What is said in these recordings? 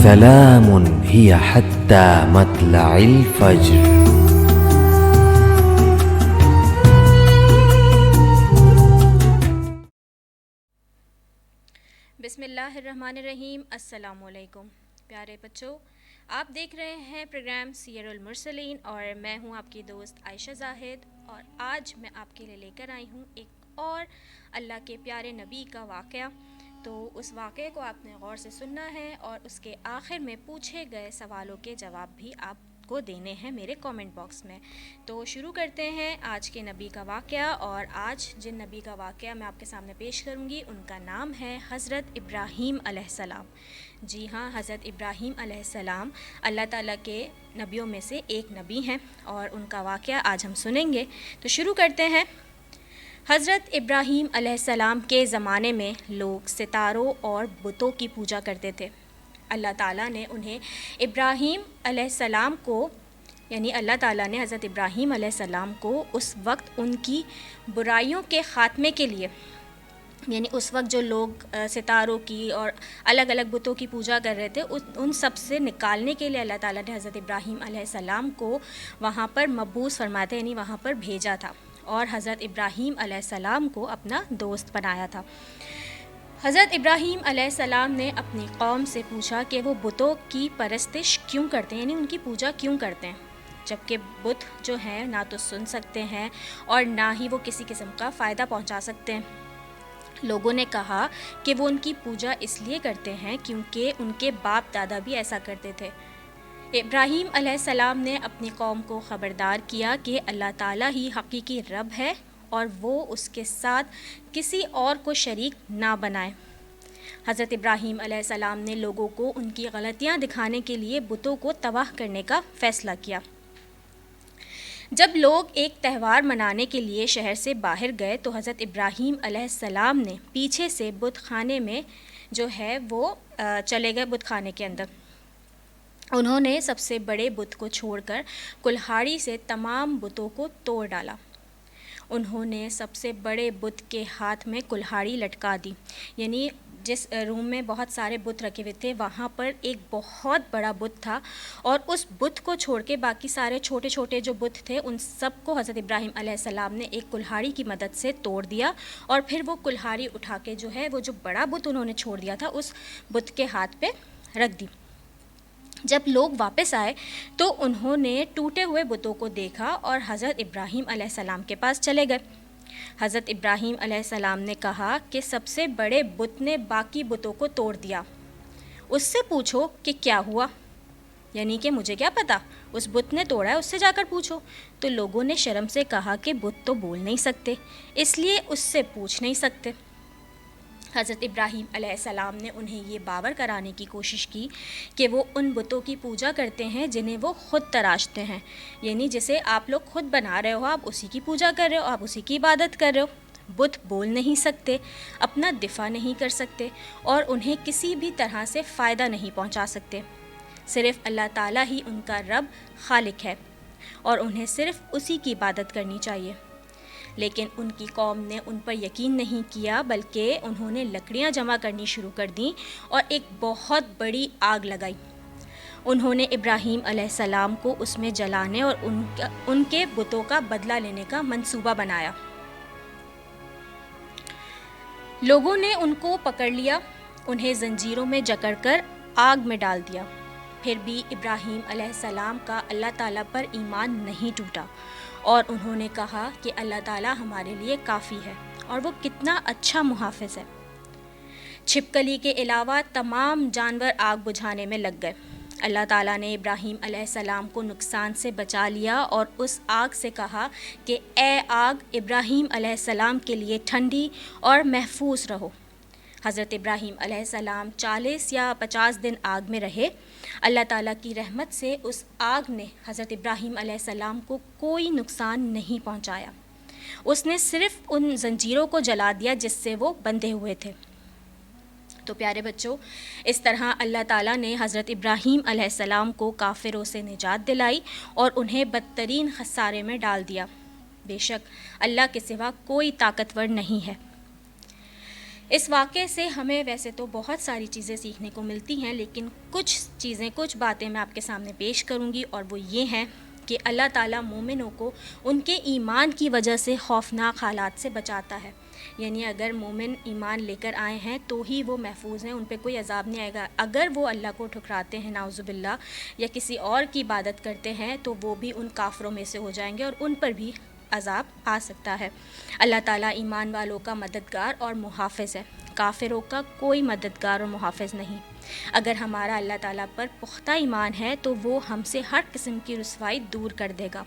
سلام هي حتى مطلع الفجر. بسم اللہ الرحمن الرحیم. السلام علیکم پیارے بچوں، آپ دیکھ رہے ہیں پروگرام سیر المرسلین اور میں ہوں آپ کی دوست عائشہ زاہد. اور آج میں آپ کے لیے لے کر آئی ہوں ایک اور اللہ کے پیارے نبی کا واقعہ. تو اس واقعے کو آپ نے غور سے سننا ہے اور اس کے آخر میں پوچھے گئے سوالوں کے جواب بھی آپ کو دینے ہیں میرے کامنٹ باکس میں. تو شروع کرتے ہیں آج کے نبی کا واقعہ. اور آج جن نبی کا واقعہ میں آپ کے سامنے پیش کروں گی ان کا نام ہے حضرت ابراہیم علیہ السلام. جی ہاں، حضرت ابراہیم علیہ السلام اللہ تعالیٰ کے نبیوں میں سے ایک نبی ہیں اور ان کا واقعہ آج ہم سنیں گے. تو شروع کرتے ہیں. حضرت ابراہیم علیہ السلام کے زمانے میں لوگ ستاروں اور بتوں کی پوجا کرتے تھے. اللہ تعالیٰ نے انہیں ابراہیم علیہ السلام کو یعنی اللہ تعالیٰ نے حضرت ابراہیم علیہ السلام کو اس وقت ان کی برائیوں کے خاتمے کے لیے، یعنی اس وقت جو لوگ ستاروں کی اور الگ الگ بتوں کی پوجا کر رہے تھے ان سب سے نکالنے کے لیے اللہ تعالیٰ نے حضرت ابراہیم علیہ السلام کو وہاں پر مبعوث فرمایا تھا، یعنی وہاں پر بھیجا تھا اور حضرت ابراہیم علیہ السلام کو اپنا دوست بنایا تھا. حضرت ابراہیم علیہ السلام نے اپنی قوم سے پوچھا کہ وہ بتوں کی پرستش کیوں کرتے ہیں، یعنی ان کی پوجا کیوں کرتے ہیں، جبکہ بت جو ہیں نہ تو سن سکتے ہیں اور نہ ہی وہ کسی قسم کا فائدہ پہنچا سکتے ہیں. لوگوں نے کہا کہ وہ ان کی پوجا اس لیے کرتے ہیں کیونکہ ان کے باپ دادا بھی ایسا کرتے تھے. ابراہیم علیہ السلام نے اپنی قوم کو خبردار کیا کہ اللہ تعالیٰ ہی حقیقی رب ہے اور وہ اس کے ساتھ کسی اور کو شریک نہ بنائے. حضرت ابراہیم علیہ السلام نے لوگوں کو ان کی غلطیاں دکھانے کے لیے بتوں کو تباہ کرنے کا فیصلہ کیا. جب لوگ ایک تہوار منانے کے لیے شہر سے باہر گئے تو حضرت ابراہیم علیہ السلام نے پیچھے سے بت خانے میں جو ہے وہ چلے گئے. بت خانے کے اندر انہوں نے سب سے بڑے بت کو چھوڑ کر کلہاڑی سے تمام بتوں کو توڑ ڈالا. انہوں نے سب سے بڑے بت کے ہاتھ میں کلہاڑی لٹکا دی، یعنی جس روم میں بہت سارے بت رکھے ہوئے تھے وہاں پر ایک بہت بڑا بت تھا اور اس بت کو چھوڑ کے باقی سارے چھوٹے چھوٹے جو بت تھے ان سب کو حضرت ابراہیم علیہ السلام نے ایک کلہاڑی کی مدد سے توڑ دیا. اور پھر وہ کلہاڑی اٹھا کے جو ہے وہ جو بڑا بت انہوں نے چھوڑ دیا تھا اس بت کے ہاتھ پہ رکھ دی. جب لوگ واپس آئے تو انہوں نے ٹوٹے ہوئے بتوں کو دیکھا اور حضرت ابراہیم علیہ السلام کے پاس چلے گئے. حضرت ابراہیم علیہ السلام نے کہا کہ سب سے بڑے بت نے باقی بتوں کو توڑ دیا، اس سے پوچھو کہ کیا ہوا، یعنی کہ مجھے کیا پتہ، اس بت نے توڑا ہے، اس سے جا کر پوچھو. تو لوگوں نے شرم سے کہا کہ بت تو بول نہیں سکتے اس لیے اس سے پوچھ نہیں سکتے. حضرت ابراہیم علیہ السلام نے انہیں یہ باور کرانے کی کوشش کی کہ وہ ان بتوں کی پوجا کرتے ہیں جنہیں وہ خود تراشتے ہیں، یعنی جسے آپ لوگ خود بنا رہے ہو، آپ اسی کی پوجا کر رہے ہو، آپ اسی کی عبادت کر رہے ہو. بت بول نہیں سکتے، اپنا دفاع نہیں کر سکتے اور انہیں کسی بھی طرح سے فائدہ نہیں پہنچا سکتے. صرف اللہ تعالیٰ ہی ان کا رب خالق ہے اور انہیں صرف اسی کی عبادت کرنی چاہیے. لیکن ان کی قوم نے ان پر یقین نہیں کیا بلکہ انہوں نے لکڑیاں جمع کرنی شروع کر دیں اور ایک بہت بڑی آگ لگائی. انہوں نے ابراہیم علیہ السلام کو اس میں جلانے اور ان کے بتوں کا بدلہ لینے کا منصوبہ بنایا. لوگوں نے ان کو پکڑ لیا، انہیں زنجیروں میں جکڑ کر آگ میں ڈال دیا. پھر بھی ابراہیم علیہ السلام کا اللہ تعالیٰ پر ایمان نہیں ٹوٹا اور انہوں نے کہا کہ اللہ تعالیٰ ہمارے لیے کافی ہے اور وہ کتنا اچھا محافظ ہے. چھپکلی کے علاوہ تمام جانور آگ بجھانے میں لگ گئے. اللہ تعالیٰ نے ابراہیم علیہ السلام کو نقصان سے بچا لیا اور اس آگ سے کہا کہ اے آگ، ابراہیم علیہ السلام کے لیے ٹھنڈی اور محفوظ رہو. حضرت ابراہیم علیہ السلام 40 یا 50 دن آگ میں رہے. اللہ تعالیٰ کی رحمت سے اس آگ نے حضرت ابراہیم علیہ السلام کو کوئی نقصان نہیں پہنچایا. اس نے صرف ان زنجیروں کو جلا دیا جس سے وہ بندھے ہوئے تھے. تو پیارے بچوں، اس طرح اللہ تعالیٰ نے حضرت ابراہیم علیہ السلام کو کافروں سے نجات دلائی اور انہیں بدترین خسارے میں ڈال دیا. بے شک اللہ کے سوا کوئی طاقتور نہیں ہے. اس واقعے سے ہمیں ویسے تو بہت ساری چیزیں سیکھنے کو ملتی ہیں، لیکن کچھ باتیں میں آپ کے سامنے پیش کروں گی، اور وہ یہ ہیں کہ اللہ تعالیٰ مومنوں کو ان کے ایمان کی وجہ سے خوفناک حالات سے بچاتا ہے. یعنی اگر مومن ایمان لے کر آئے ہیں تو ہی وہ محفوظ ہیں، ان پہ کوئی عذاب نہیں آئے گا. اگر وہ اللہ کو ٹھکراتے ہیں نعوذ باللہ، یا کسی اور کی عبادت کرتے ہیں، تو وہ بھی ان کافروں میں سے ہو جائیں گے اور ان پر بھی عذاب آ سکتا ہے. اللہ تعالیٰ ایمان والوں کا مددگار اور محافظ ہے، کافروں کا کوئی مددگار اور محافظ نہیں. اگر ہمارا اللہ تعالیٰ پر پختہ ایمان ہے تو وہ ہم سے ہر قسم کی رسوائی دور کر دے گا.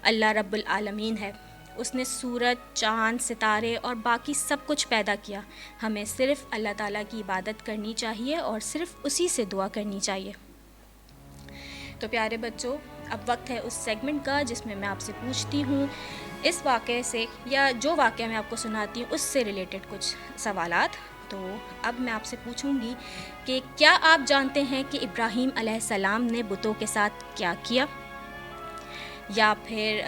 اللہ رب العالمین ہے، اس نے سورج، چاند، ستارے اور باقی سب کچھ پیدا کیا. ہمیں صرف اللہ تعالیٰ کی عبادت کرنی چاہیے اور صرف اسی سے دعا کرنی چاہیے. تو پیارے بچوں، اب وقت ہے اس سیگمنٹ کا جس میں میں آپ سے پوچھتی ہوں اس واقعے سے، یا جو واقعہ میں آپ کو سناتی ہوں اس سے ریلیٹڈ کچھ سوالات. تو اب میں آپ سے پوچھوں گی کہ کیا آپ جانتے ہیں کہ ابراہیم علیہ السلام نے بتوں کے ساتھ کیا کیا؟ یا پھر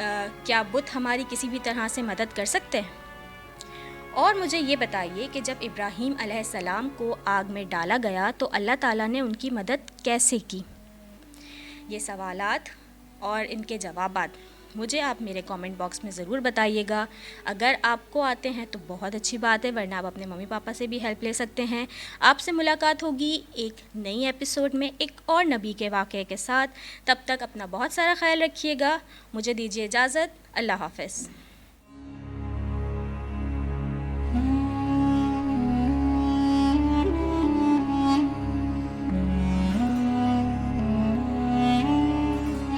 کیا بت ہماری کسی بھی طرح سے مدد کر سکتے ہیں؟ اور مجھے یہ بتائیے کہ جب ابراہیم علیہ السلام کو آگ میں ڈالا گیا تو اللہ تعالیٰ نے ان کی مدد کیسے کی؟ یہ سوالات اور ان کے جوابات مجھے آپ میرے کامنٹ باکس میں ضرور بتائیے گا. اگر آپ کو آتے ہیں تو بہت اچھی بات ہے، ورنہ آپ اپنے ممی پاپا سے بھی ہیلپ لے سکتے ہیں. آپ سے ملاقات ہوگی ایک نئی ایپیسوڈ میں ایک اور نبی کے واقعے کے ساتھ. تب تک اپنا بہت سارا خیال رکھیے گا. مجھے دیجیے اجازت. اللہ حافظ.